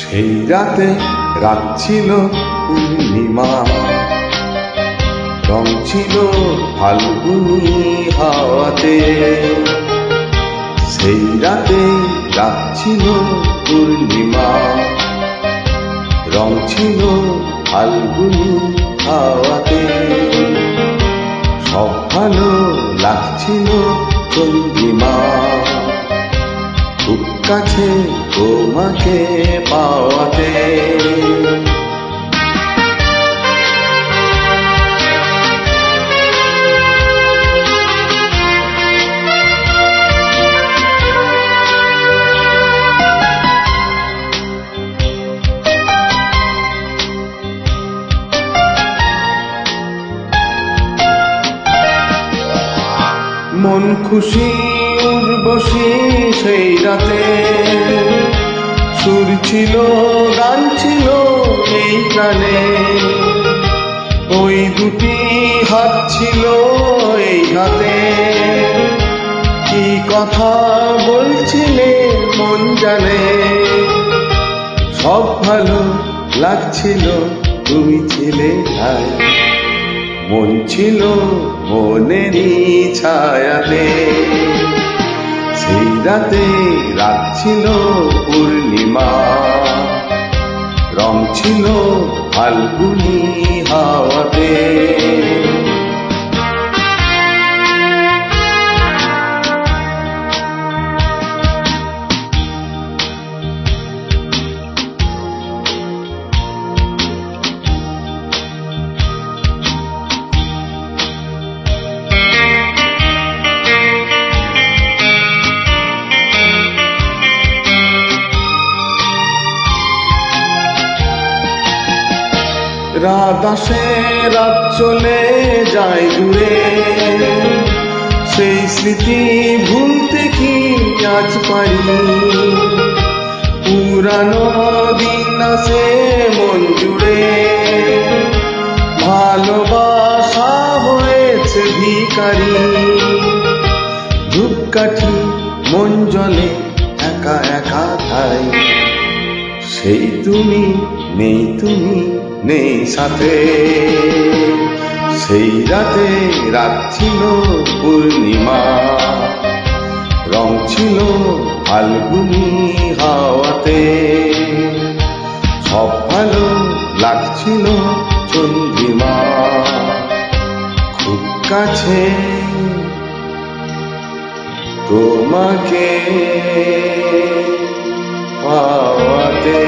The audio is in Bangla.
সেই রাতে রাত ছিল পূর্ণিমা, রং ছিল ফাল্গুনি হাওয়াতে। সেই রাতে রাত ছিল পূর্ণিমা, রং ছিল ফাল্গুনি হাওয়াতে। সব ভালো লাগছিল চন্দ্রিমা, খুব কাছে তোমাকে পাওয়াতে। মন খুশি উর্বশী সেই রাতে, সুর ছিল গান ছিল এই গানে। ওই দুটি হাত ছিল এই হাতে, কি কথা বলছিলে মন জানে। সব ভালো লাগছিল তুমি ছিলে ঠাই, মন ছিল মনেরই ছায়াতে। সেই রাতে রাত ছিল পূর্ণিমা, রং ছিল ফাল্গুনি হাওয়াতে। রাত আসে রাত চলে যায় দূরে, সেই স্মৃতি ভুলতে কি আজ পারি। পুরানো দিন আসে মন জুড়ে, ভালোবাসা হয়েছে ভিখারি। ধূপকাঠি মন জলে একা একা ঠাই, সেই তুমি নেই, তুমি নেই সাথে। সেই রাতে রাত ছিল পূর্ণিমা, রং ছিল ফাল্গুনি হাওয়াতে। সব ভালো লাগছিল চন্দ্রিমা, খুব কাছে তোমাকে পাওয়াতে।